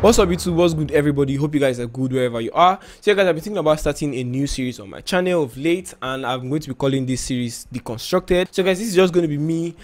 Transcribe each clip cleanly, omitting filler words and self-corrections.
What's up YouTube, what's good everybody? Hope you guys are good wherever you are. So guys, I've been thinking about starting a new series on my channel of late, and I'm going to be calling this series Deconstructed. So guys, this is just going to be me,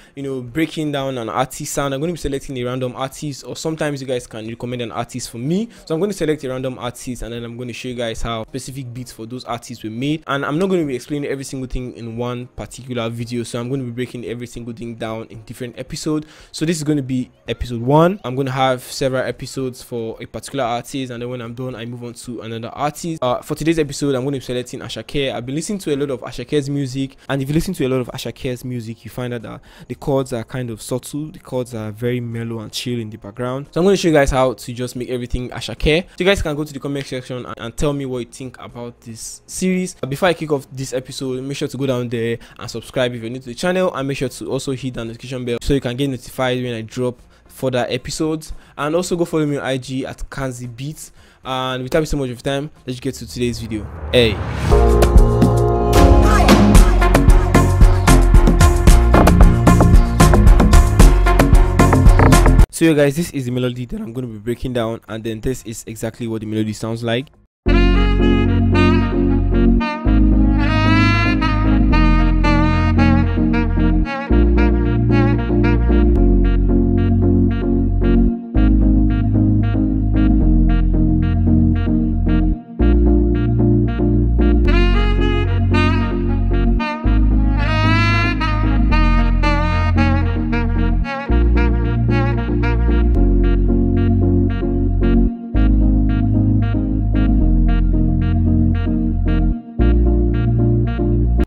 breaking down an artist sound. I'm going to be selecting a random artist, or sometimes you guys can recommend an artist for me. So I'm going to select a random artist, and then I'm going to show you guys how specific beats for those artists were made. And I'm not going to be explaining every single thing in one particular video, so I'm going to be breaking every single thing down in different episodes. So this is going to be episode 1. I'm going to have several episodes for a particular artist, and then when I'm done I move on to another artist. For today's episode I'm going to be selecting Asake. I've been listening to a lot of Asake's music, and if you listen to a lot of Asake's music you find out that the chords are kind of subtle, the chords are very mellow and chill in the background. So I'm going to show you guys how to just make everything Asake. So you guys can go to the comment section and tell me what you think about this series. Before I kick off this episode, make sure to go down there and subscribe if you're new to the channel, and make sure to also hit the notification bell so you can get notified when I drop further episodes. And also go follow me on IG at Kanzii Beats. And without wasting so much of time, let's get to today's video. Hey, so yeah guys, this is the melody that I'm going to be breaking down, and then this is exactly what the melody sounds like.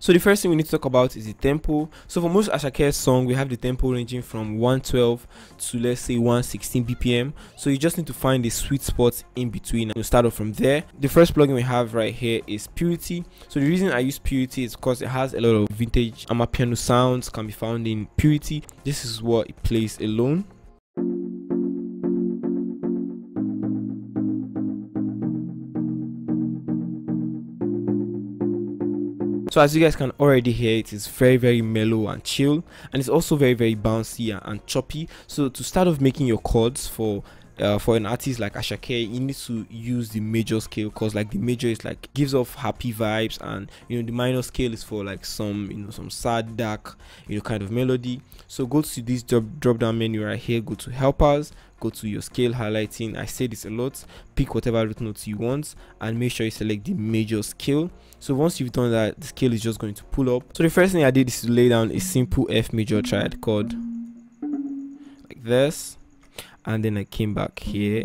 So the first thing we need to talk about is the tempo. So for most Asake's song, we have the tempo ranging from 112 to let's say 116 BPM. So you just need to find the sweet spot in between and you start off from there. The first plugin we have right here is Purity. So the reason I use Purity is because it has a lot of vintage Amapiano sounds can be found in Purity. This is what it plays alone. So as you guys can already hear, it is very mellow and chill, and it's also very bouncy and choppy. So to start off making your chords for an artist like Asake, you need to use the major scale, because like the major is like gives off happy vibes, and the minor scale is for like some some sad dark kind of melody. So go to this drop down menu right here, go to helpers, go to your scale highlighting. I say this a lot, pick whatever root notes you want and make sure you select the major scale. So once you've done that, the scale is just going to pull up. So the first thing I did is to lay down a simple F major triad chord like this, and then I came back here,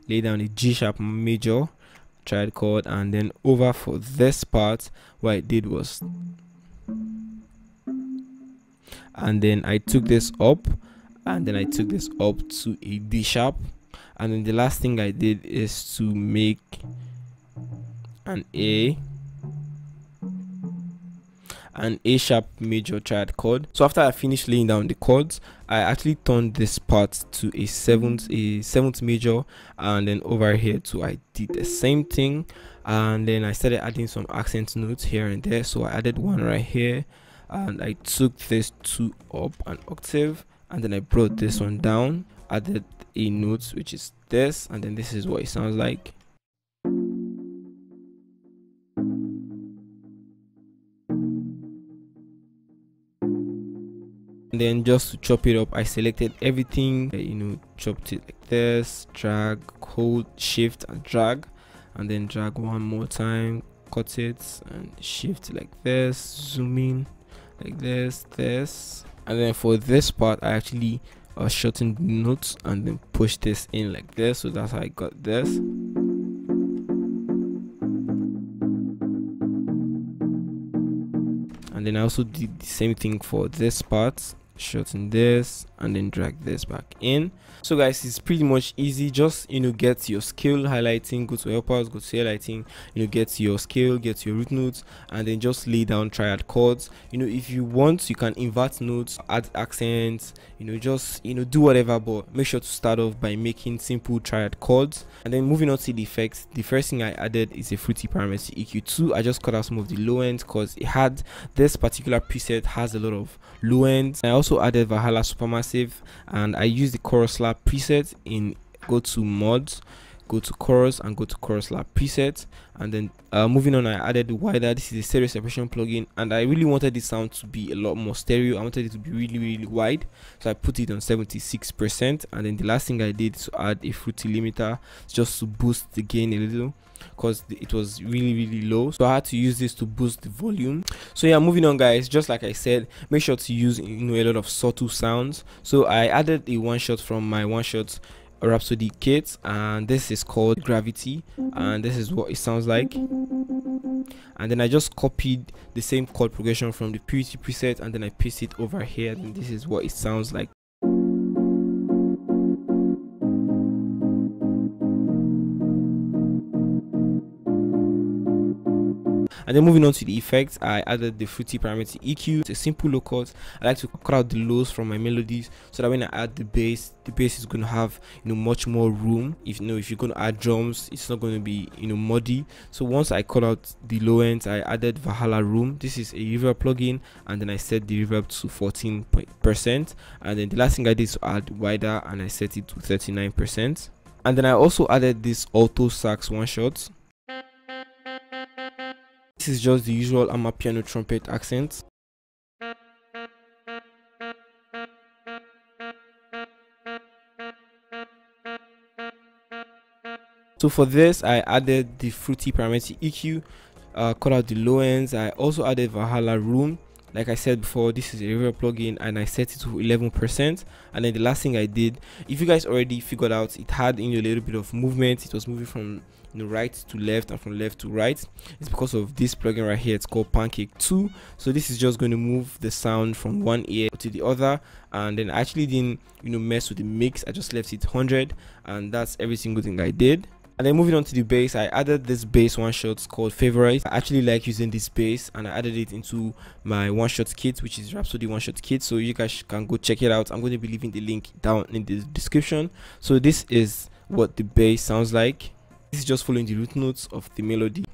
lay down a G sharp major triad chord, and then over for this part what I did was, and then I took this up, and then I took this up to a D sharp, and then the last thing I did is to make an A sharp major triad chord. So after I finished laying down the chords, I actually turned this part to a seventh major, and then over here too I did the same thing, and then I started adding some accent notes here and there. So I added one right here, and I took this 2 up an octave, and then I brought this one down, added a note which is this, and then this is what it sounds like. And then just to chop it up, I selected everything, chopped it like this, drag, hold, shift and drag, and then drag one more time, cut it and shift like this, zoom in like this, and then for this part I actually shortened the notes and then push this in like this. So that's how I got this. And then I also did the same thing for this part, shorten this and then drag this back in. So guys, it's pretty much easy. Just get your scale highlighting, go to helpers, go to highlighting, get your scale, get your root notes, and then just lay down triad chords. If you want, you can invert notes, add accents, just do whatever, but make sure to start off by making simple triad chords. And then moving on to the effects, the first thing I added is a fruity parameter EQ2. I just cut out some of the low ends because it had this particular preset has a lot of low ends. I also added Valhalla Supermassive, and I used the chorus lab preset in go to mods, go to chorus, and go to chorus lab preset. And then moving on, I added the wider. This is a stereo separation plugin, and I really wanted the sound to be a lot more stereo. I wanted it to be really wide, so I put it on 76%. And then the last thing I did is to add a fruity limiter just to boost the gain a little, because it was really low, so I had to use this to boost the volume. So yeah, moving on guys, just like I said, make sure to use a lot of subtle sounds. So I added a one shot from my one shot Rhapsody kit, and this is called Gravity, and this is what it sounds like. And then I just copied the same chord progression from the Purity preset, and then I pasted it over here, and this is what it sounds like. And then moving on to the effects, I added the fruity parameter EQ. It's a simple low cut. I like to cut out the lows from my melodies, so that when I add the bass is going to have much more room. If you're going to add drums, it's not going to be muddy. So once I cut out the low ends, I added Valhalla Room. This is a reverb plugin, and then I set the reverb to 14%. And then the last thing I did is to add wider, and I set it to 39%. And then I also added this alto sax one shot. This is just the usual Amapiano trumpet accent. So for this, I added the fruity parameter EQ, cut out the low ends. I also added Valhalla Room. Like I said before, this is a reverb plugin, and I set it to 11%. And then the last thing I did, if you guys already figured out, it had a little bit of movement. It was moving from right to left and from left to right. It's because of this plugin right here. It's called Pancake 2. So this is just going to move the sound from one ear to the other. And then I actually didn't mess with the mix. I just left it 100, and that's every single thing I did. And then moving on to the bass, I added this bass one shot called Favorite. I actually like using this bass, and I added it into my one shot kit, which is Rhapsody one shot kit, so you guys can go check it out. I'm going to be leaving the link down in the description. So this is what the bass sounds like. This is just following the root notes of the melody.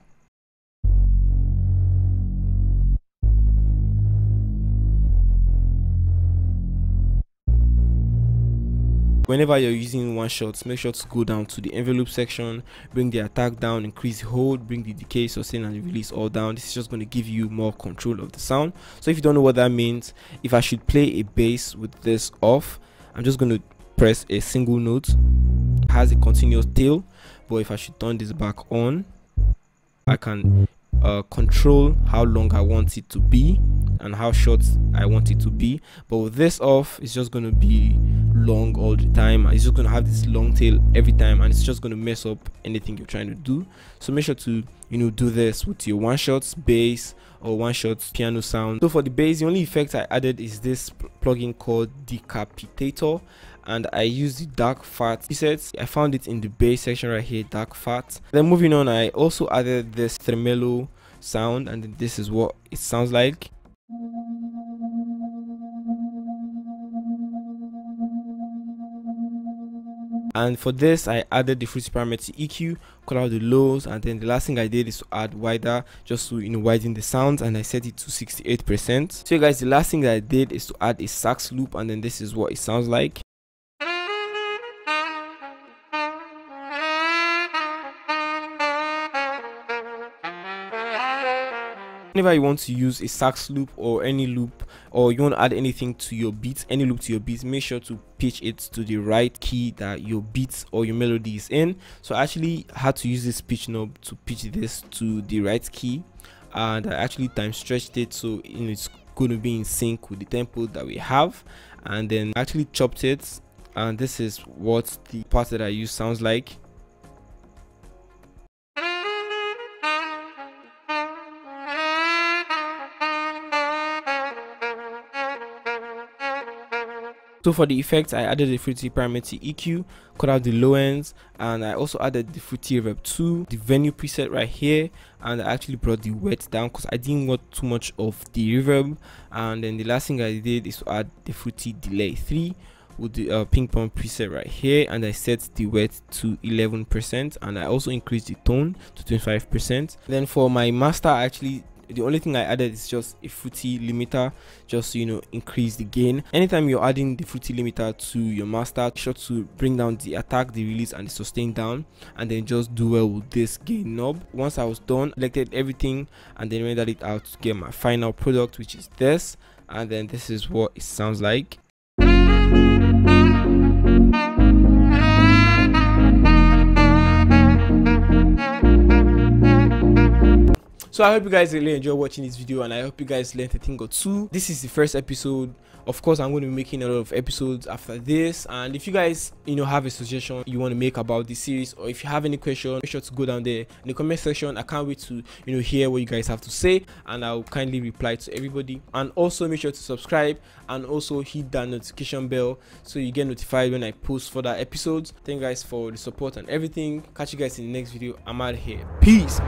Whenever you're using one shots, make sure to go down to the envelope section, bring the attack down, increase the hold, bring the decay, sustain, and release all down. This is just going to give you more control of the sound. So if you don't know what that means, if I should play a bass with this off, I'm just going to press a single note. It has a continuous tail, but if I should turn this back on, I can control how long I want it to be and how short I want it to be. But with this off, it's just going to be long all the time. It's just going to have this long tail every time, and it's just going to mess up anything you're trying to do. So make sure to do this with your one shots bass or one shot piano sound. So for the bass, the only effect I added is this plugin called Decapitator, and I used the dark fat presets. I found it in the bass section right here, dark fat. Then moving on, I also added this tremolo sound, and then this is what it sounds like. And for this, I added the fruity parameter EQ, cut out the lows, and then the last thing I did is to add wider, just to widen the sound, and I set it to 68%. So guys, the last thing that I did is to add a sax loop, and then this is what it sounds like. Whenever you want to use a sax loop or any loop, or you want to add anything to your beat, any loop to your beat, make sure to pitch it to the right key that your beat or your melody is in. So I actually had to use this pitch knob to pitch this to the right key, and I actually time stretched it so it's going to be in sync with the tempo that we have. And then I actually chopped it, and this is what the part that I use sounds like. So for the effects, I added the fruity parameter EQ, cut out the low ends, and I also added the fruity reverb 2, the venue preset right here, and I actually brought the wet down because I didn't want too much of the reverb. And then the last thing I did is to add the fruity delay 3 with the ping pong preset right here, and I set the wet to 11%, and I also increased the tone to 25%. Then for my master, the only thing I added is just a fruity limiter, just to increase the gain. Anytime you're adding the fruity limiter to your master, be sure to bring down the attack, the release, and the sustain down, and then just do well with this gain knob. Once I was done, selected everything and then rendered it out to get my final product, which is this, and then this is what it sounds like. So I hope you guys really enjoy watching this video, and I hope you guys learned a thing or two. This is the first episode. Of course, I'm going to be making a lot of episodes after this, and if you guys have a suggestion you want to make about this series, or if you have any question, make sure to go down there in the comment section. I can't wait to hear what you guys have to say, and I'll kindly reply to everybody. And also make sure to subscribe and also hit that notification bell so you get notified when I post further episodes. Thank you guys for the support and everything. Catch you guys in the next video. I'm out of here. Peace.